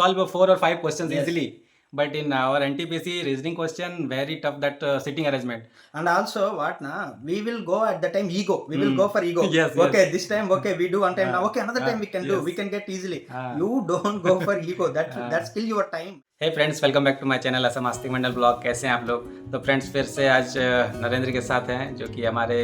solve 4 or 5 questions Yes. easily. But in our NTPC reasoning question, very tough that sitting arrangement. And also what na, we will go at the time ego. We will Hmm. go for ego. Yes, Okay, yes. this time okay, we do one time now. Okay, another time we can do. Yes. We can get easily. Ah. You don't go for ego. Ah. That's still your time. Hey friends, welcome back to my channel Assam Astik Mandal blog. कैसे हैं आप लोग? तो friends, फिर से आज नरेंद्र के साथ हैं जो कि हमारे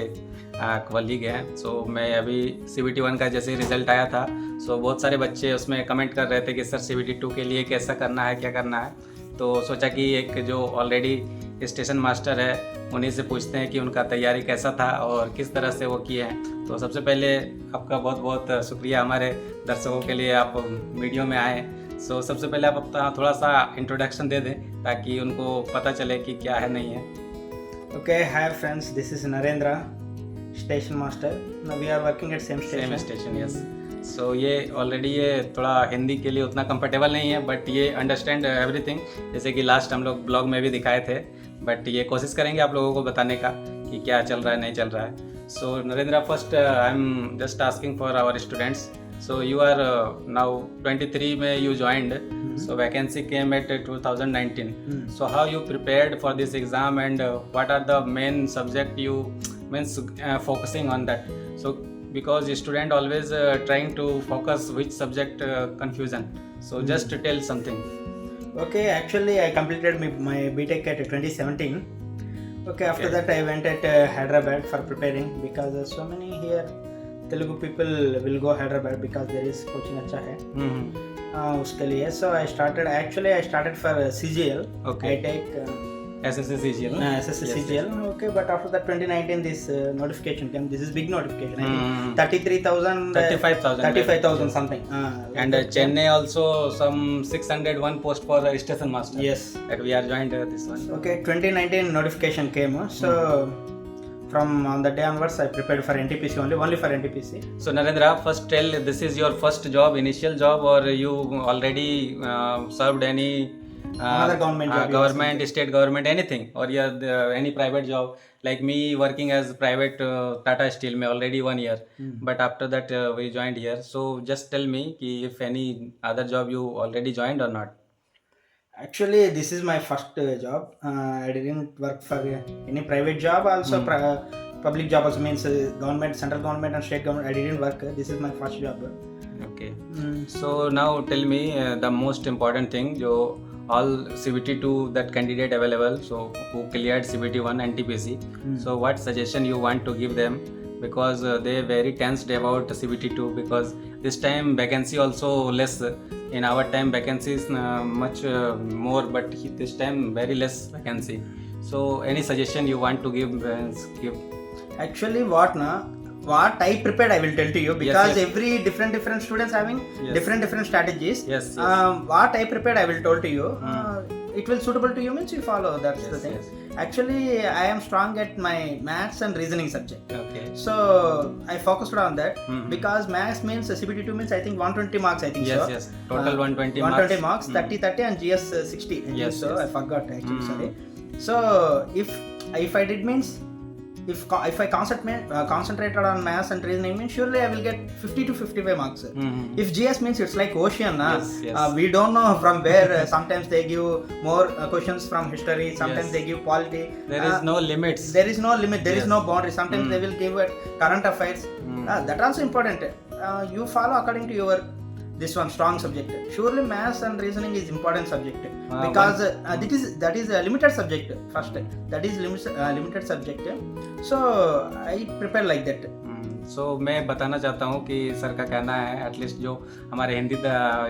कॉलीग हैं। सो मैं अभी CBT 1 का जैसे रिजल्ट आया था, सो बहुत सारे बच्चे उसमें कमेंट कर रहे थे कि सर CBT 2 के लिए कैसा करना है, क्या करना है। तो सोचा कि एक जो ऑलरेडी स्टेशन मास्टर है उन्हीं से पूछते हैं कि उनका तैयारी कैसा था और किस तरह से वो किए हैं। तो सबसे पहले आपका बहुत बहुत शुक्रिया हमारे दर्शकों के लिए, आप वीडियो में आए। सो सबसे पहले आप अपना थोड़ा सा इंट्रोडक्शन दे दें ताकि उनको पता चले कि क्या है नहीं है। Okay, hi friends, this is Narendra, station master. Now we are working at same same station. Station, yes. So ये ऑलरेडी ये थोड़ा हिंदी के लिए उतना कंफर्टेबल नहीं है, बट ये अंडरस्टैंड एवरीथिंग, जैसे कि लास्ट हम लोग ब्लॉग में भी दिखाए थे। बट ये कोशिश करेंगे आप लोगों को बताने का कि क्या चल रहा है, नहीं चल रहा है। So Narendra, first I am just asking for our students. So you are now 23 में you joined. So vacancy came at 2019. So how you prepared for this exam and what are the main subject you means focusing on that? So because student always trying to focus which subject confusion. So just to tell something. Okay, actually I completed my BTech at 2017. Okay, after that I went at Hyderabad for preparing because there's so many here Telugu people will go Hyderabad because there is coaching अच्छा है उसके लिए. So I started for CGL. Okay. I take SSC CGL. SSC CGL. Okay, but after that 2019 this notification came. This is big notification. I think 33,000, 35,000 something. And Chennai also some 601 post for station master. Yes. That we are joined this one. Okay, 2019 notification came. So from on the day onwards I prepared for NTPC only for NTPC. So Narendra, first tell, this is your first job, initial job, or you already served any another government state government, anything, or any private job? Like me working as private Tata Steel में already 1 year, but after that we joined here. So just tell me कि if any other job you already joined or not. Actually this is my first job. I didn't work for any private job also. Public job also means government, central government and state government. I didn't work. This is my first job. Okay. So now tell me the most important thing, जो all CBT 2 that candidate available, so who cleared CBT 1 and TPC. So what suggestion you want to give them, because they very tensed about CBT 2 because this time vacancy also less. In our time vacancy is much more, but this time very less vacancy. So any suggestion you want to give? Actually what I prepared I will tell to you because yes. every different students having different strategies. Yes. What I prepared I will tell to you. It will suitable to you means you follow. That's the thing. Actually I am strong at my maths and reasoning subject. Okay. So I focused on that because maths means CBT 2 means I think 120 marks. I think so. Yes. Total 120 marks. 30 and GS 60. Yes. So I forgot actually. Sorry. So if I did means if I concentrated on maths and reasoning means surely I will get 50 to 55 marks. If GS means it's like ocean. Yes. We don't know from where. Sometimes they give more questions from history. Sometimes they give polity. There is no limits. There is no limit. There is no boundary. Sometimes they will give current affairs. That also important. You follow according to your this one strong subject. Surely maths and reasoning is important subject because that is a limited subject. First that is limited subject. So I prepare like that. सो मैं बताना चाहता हूँ कि sir का कहना है, at least जो हमारे हिंदी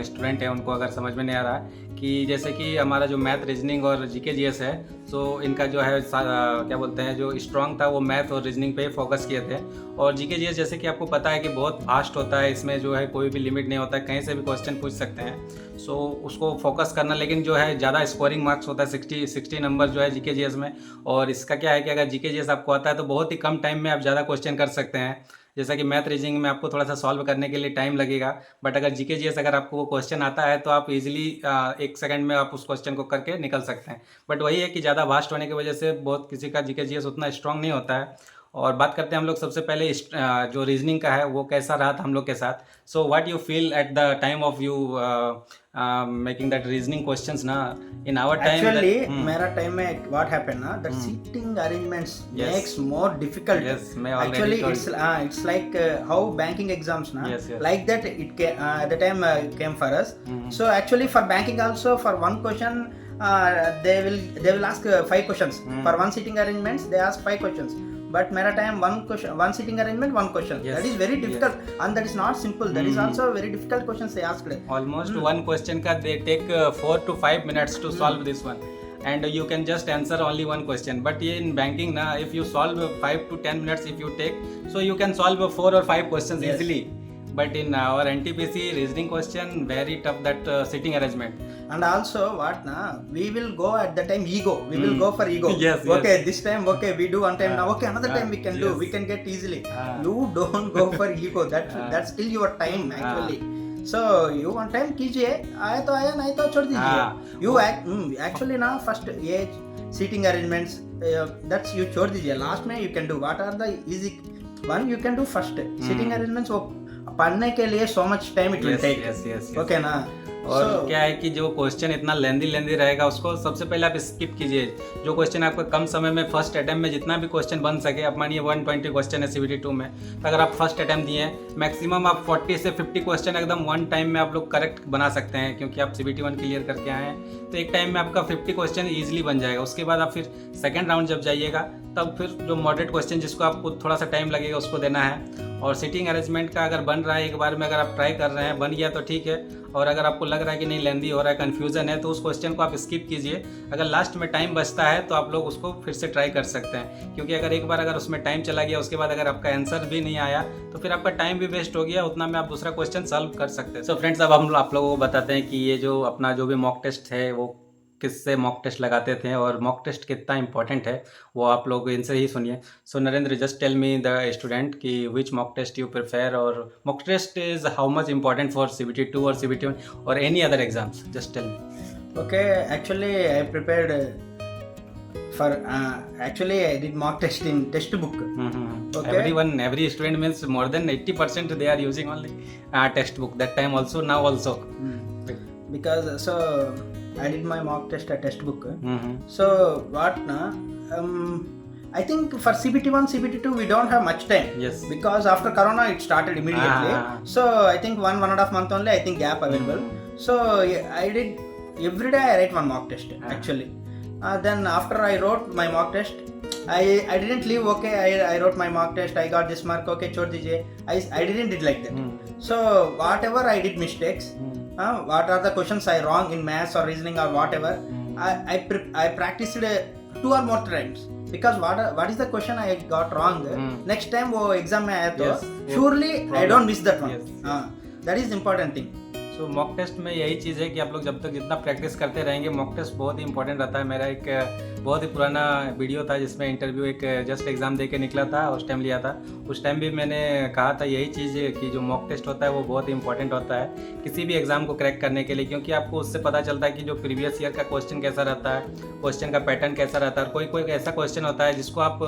स्टूडेंट हैं उनको अगर समझ में नहीं आ रहा है कि जैसे कि हमारा जो मैथ, रीजनिंग और जीके जीएस है, सो इनका जो है क्या बोलते हैं, जो स्ट्रांग था वो मैथ और रीजनिंग पे फोकस किए थे। और जीके जीएस जैसे कि आपको पता है कि बहुत फास्ट होता है, इसमें जो है कोई भी लिमिट नहीं होता है, कहीं से भी क्वेश्चन पूछ सकते हैं। सो उसको फोकस करना, लेकिन जो है ज़्यादा स्कोरिंग मार्क्स होता है 60 नंबर जो है जीके जीएस में। और इसका क्या है कि अगर जीके जीएस आपको आता है तो बहुत ही कम टाइम में आप ज़्यादा क्वेश्चन कर सकते हैं। जैसा कि मैथ, रीजनिंग में आपको थोड़ा सा सॉल्व करने के लिए टाइम लगेगा, बट अगर जीके जीएस अगर आपको वो क्वेश्चन आता है तो आप इजीली 1 सेकंड में आप उस क्वेश्चन को करके निकल सकते हैं। बट वही है कि ज़्यादा वास्ट होने की वजह से बहुत किसी का जीके जीएस उतना स्ट्रांग नहीं होता है। और बात करते हैं हम लोग सबसे पहले जो रीजनिंग का है वो कैसा रहा था हम लोग के साथ. So what you feel at the time of you making that reasoning questions ना in our time Actually, that, मेरा टाइम में what happened ना, that seating arrangements Yes. makes more difficult. Yes, मैं already Actually, told it's like how banking exams na, Yes, yes. like that it came, at the time came for us. So actually for banking also, for one question they will ask 5 questions. For one seating arrangements they ask 5 questions. But मेरा time one seating arrangement, one question. Yes. That is very difficult, and that is not simple. That is also very difficult questions they asked. almost one question ka they take 4 to 5 minutes to solve this one, and you can just answer only one question. But in banking na, if you solve 5 to 10 minutes if you take, so you can solve 4 or 5 questions Yes. easily. But in our NTPC reasoning question, very tough that sitting arrangement. And also what na, we will go at the time ego, we will go for ego. Yes, Okay, yes. this time okay we do one time now, okay another time we can do, yes. we can get easily. Ah. You don't go for ego, that's still your time actually. So you one time कीजिए, आया तो आया, नहीं तो छोड़ दीजिए. You actually ना first ये seating arrangements that's you छोड़ दीजिए, last में you can do what are the easy one you can do first. Seating arrangements वो पढ़ने के लिए so much time it will Yes, take. yes, yes, yes. Okay ना. और So- क्या है कि जो क्वेश्चन इतना लेंदी रहेगा उसको सबसे पहले आप स्किप कीजिए. जो क्वेश्चन आपको कम समय में फर्स्ट अटेम्प्ट में जितना भी क्वेश्चन बन सके, आप मानिए 120 क्वेश्चन है CBT 2 में, तो अगर आप फर्स्ट अटेम्प्ट दिए हैं मैक्सिमम आप 40 से 50 क्वेश्चन एकदम वन टाइम में आप लोग करेक्ट बना सकते हैं, क्योंकि आप CBT 1 क्लियर करके आए हैं. तो एक टाइम में आपका 50 क्वेश्चन ईजिली बन जाएगा. उसके बाद आप फिर सेकेंड राउंड जब जाइएगा तब फिर जो मॉडरेट क्वेश्चन जिसको आपको थोड़ा सा टाइम लगेगा उसको देना है. और सीटिंग अरेंजमेंट का अगर बन रहा है एक बार में, अगर आप ट्राई कर रहे हैं बन गया तो ठीक है, और अगर आपको लग रहा है कि नहीं लेंदी हो रहा है, कन्फ्यूजन है, तो उस क्वेश्चन को आप स्किप कीजिए. अगर लास्ट में टाइम बचता है तो आप लोग उसको फिर से ट्राई कर सकते हैं, क्योंकि अगर एक बार अगर उसमें टाइम चला गया उसके बाद अगर आपका आंसर भी नहीं आया तो फिर आपका टाइम भी वेस्ट हो गया, उतना में आप दूसरा क्वेश्चन सॉल्व कर सकते हैं. सो फ्रेंड्स, अब हम आप लोगों को बताते हैं कि ये जो अपना जो भी मॉक टेस्ट है वो किससे मॉक टेस्ट लगाते थे और मॉक टेस्ट कितना इंपॉर्टेंट है वो आप लोग इनसे ही सुनिए. So Narendra, just tell me the student कि which mock test you prefer, और mock test is how much important for CBT 2 और CBT 1 और any other exams, just tell me. Okay, actually I prepared for actually I did mock test in textbook. Okay. Every student means more than 80% they are using only textbook, that time also, now also. Because so I did my mock test at textbook. Mm-hmm. So what na, I think for CBT 1 CBT 2 we don't have much time. Yes. Because after corona it started immediately. Ah. So I think one and a half month only I think gap available. So yeah, I did every day I write one mock test actually. Then after I wrote my mock test, I didn't leave. Okay, I wrote my mock test, I got this mark, okay छोड़ दीजिए. I didn't did like that. So whatever I did mistakes, what are the questions I wrong in maths or reasoning or whatever, I practiced 2 or more times. Because what is the question I got wrong, next time वो exam में आया तो Yes, surely I don't miss that one. Yes. That is important thing. So mock test में यही चीज़ है कि आप लोग जब तक जितना प्रैक्टिस करते रहेंगे, मॉक टेस्ट बहुत ही इंपॉर्टेंट रहता है. मेरा एक बहुत ही पुराना वीडियो था जिसमें इंटरव्यू एक जस्ट एग्ज़ाम दे के निकला था, उस टाइम लिया था. उस टाइम भी मैंने कहा था यही चीज़ कि जो मॉक टेस्ट होता है वो बहुत ही इंपॉर्टेंट होता है किसी भी एग्ज़ाम को क्रैक करने के लिए, क्योंकि आपको उससे पता चलता है कि जो प्रीवियस ईयर का क्वेश्चन कैसा रहता है, क्वेश्चन का पैटर्न कैसा रहता है. और कोई ऐसा क्वेश्चन होता है जिसको आप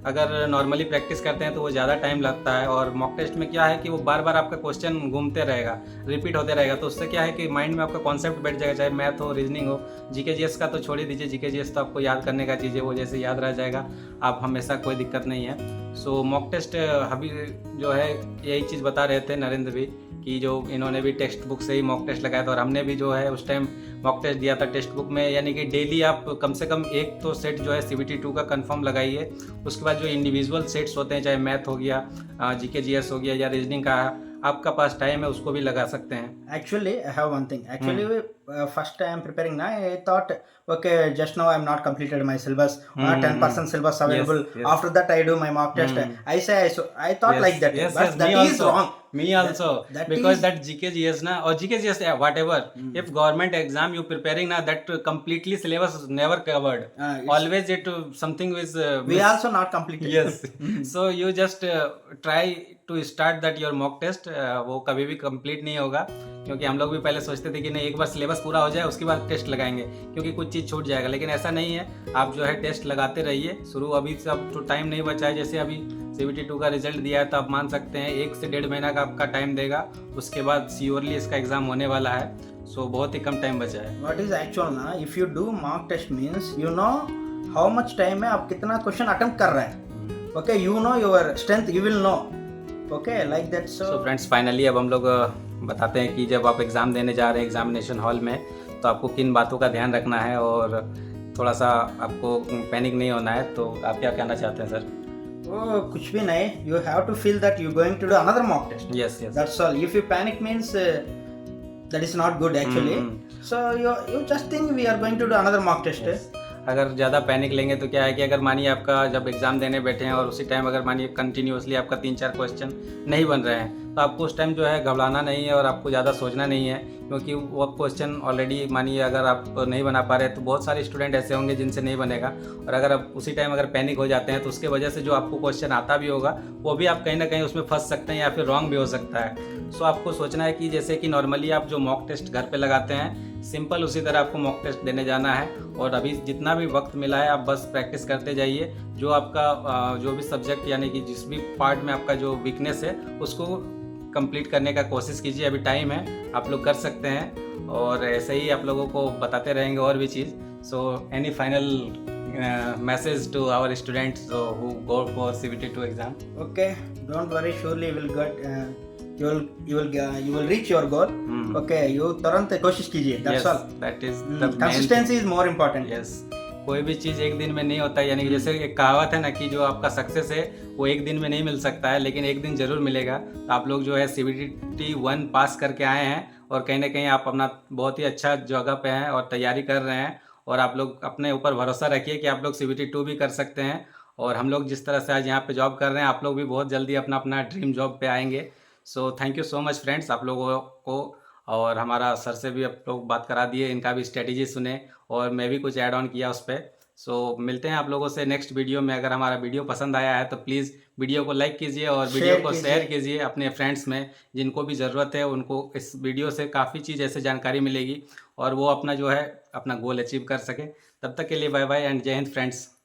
अगर नॉर्मली प्रैक्टिस करते हैं तो वो ज़्यादा टाइम लगता है, और मॉक टेस्ट में क्या है कि वो बार बार आपका क्वेश्चन घूमते रहेगा, रिपीट होते रहेगा, तो उससे क्या है कि माइंड में आपका कॉन्सेप्ट बैठ जाएगा, चाहे मैथ हो, रीजनिंग हो. जीके जीएस का तो छोड़ ही दीजिए, जीके जीएस तो आपको याद करने का चीज़ है, वो जैसे याद रह जाएगा, आप हमेशा कोई दिक्कत नहीं है. सो मॉक टेस्ट अभी जो है यही चीज़ बता रहे थे नरेंद्र भी कि जो इन्होंने भी टेक्स्ट बुक से ही मॉक टेस्ट लगाया था, और हमने भी जो है उस टाइम मॉक टेस्ट दिया था टेक्स्ट बुक में. यानी कि डेली आप कम से कम एक तो सेट जो है CBT 2 का कंफर्म लगाइए. उसके बाद जो इंडिविजुअल सेट्स होते हैं, चाहे मैथ हो गया, जीके जीएस हो गया, या रीजनिंग का आपका पास टाइम है उसको भी लगा सकते हैं. Actually, I have one thing. Actually, first I am preparing now. I thought, okay, just now I am not completed my syllabus. 10% syllabus available. Yes, yes. After that, I do my mock test. I thought like that. Yes, but yes, that me is also. wrong. Me also. Because that GK GS na, or GK GS whatever. If government exam you preparing na, that completely syllabus never covered. Always it something with. We also not completed. Yes. So you just try to start that your mock test. वो कभी भी complete नहीं होगा, क्योंकि हम लोग भी पहले सोचते थे कि नहीं एक बार सिलेबस पूरा हो जाए उसके बाद टेस्ट लगाएंगे क्योंकि कुछ चीज़ छूट जाएगा, लेकिन ऐसा नहीं है। आप जो है टेस्ट लगाते रहिए। शुरू अभी से अब तो टाइम नहीं बचा है, जैसे अभी CBT 2 का रिजल्ट दिया है तो आप मान सकते हैं 1 से 1.5 महीना का आपका टाइम देगा, उसके बाद श्योरली इसका एग्ज़ाम होने वाला है। सो बहुत ही कम टाइम बचा है। व्हाट इज एक्चुअल ना, if you do mock test means you know how much time है, आप कितना क्वेश्चन अटेम्प्ट कर रहे हैं। Okay, you know your strength, you will know. Okay, like that. So friends, finally अब हम लोग बताते हैं कि जब आप एग्ज़ाम देने जा रहे हैं एग्जामिनेशन हॉल में तो आपको किन बातों का ध्यान रखना है और थोड़ा सा आपको पैनिक नहीं होना है। तो आप क्या कहना चाहते हैं सर? कुछ भी नहीं, you have to feel that you going to do another mock test. Yes yes, that's all. If you panic means that is not good actually. So you just think we are going to do another mock test. yes. अगर ज़्यादा panic लेंगे तो क्या है कि अगर मानिए आपका जब एग्ज़ाम देने बैठे हैं और उसी टाइम अगर मानिए कंटिन्यूसली आपका 3-4 क्वेश्चन नहीं बन रहे हैं तो आपको उस टाइम जो है घबराना नहीं है और आपको ज़्यादा सोचना नहीं है, क्योंकि वो क्वेश्चन ऑलरेडी मानिए अगर आप नहीं बना पा रहे तो बहुत सारे स्टूडेंट ऐसे होंगे जिनसे नहीं बनेगा। और अगर आप उसी टाइम अगर पैनिक हो जाते हैं तो उसके वजह से जो आपको क्वेश्चन आता भी होगा वो भी आप कहीं ना कहीं उसमें फंस सकते हैं या फिर रॉन्ग भी हो सकता है। सो आपको सोचना है कि जैसे कि नॉर्मली आप जो मॉक टेस्ट घर पे लगाते हैं सिंपल उसी तरह आपको मॉक टेस्ट देने जाना है। और अभी जितना भी वक्त मिला है आप बस प्रैक्टिस करते जाइए। जो आपका जो भी सब्जेक्ट यानी कि जिस भी पार्ट में आपका जो वीकनेस है उसको कंप्लीट करने का कोशिश कीजिए। अभी टाइम है, आप लोग कर सकते हैं और ऐसे ही आप लोगों को बताते रहेंगे और भी चीज़। So any final message to our students who go for CBT 2 exam? Okay, don't worry, surely you will get you will reach your goal. Okay, you तुरंत कोशिश कीजिए, that's all. That is the Consistency is more important. Yes. कोई भी चीज़ एक दिन में नहीं होता है, यानी कि जैसे एक कहावत है ना कि जो आपका सक्सेस है वो एक दिन में नहीं मिल सकता है लेकिन एक दिन ज़रूर मिलेगा। तो आप लोग जो है CBT 1 पास करके आए हैं और कहीं ना कहीं आप अपना बहुत ही अच्छा जगह पे हैं और तैयारी कर रहे हैं और आप लोग अपने ऊपर भरोसा रखिए कि आप लोग CBT 2 भी कर सकते हैं। और हम लोग जिस तरह से आज यहाँ पे जॉब कर रहे हैं आप लोग भी बहुत जल्दी अपना अपना ड्रीम जॉब पे आएंगे। So thank you so much friends आप लोगों को। और हमारा सर से भी आप लोग बात करा दिए, इनका भी स्ट्रेटेजी सुने और मैं भी कुछ ऐड ऑन किया उस पर। सो मिलते हैं आप लोगों से नेक्स्ट वीडियो में। अगर हमारा वीडियो पसंद आया है तो प्लीज़ वीडियो को लाइक कीजिए और वीडियो को शेयर कीजिए अपने फ्रेंड्स में, जिनको भी ज़रूरत है उनको इस वीडियो से काफ़ी चीज़ ऐसे जानकारी मिलेगी और वो अपना जो है अपना गोल अचीव कर सके। तब तक के लिए बाय बाय एंड जय हिंद फ्रेंड्स।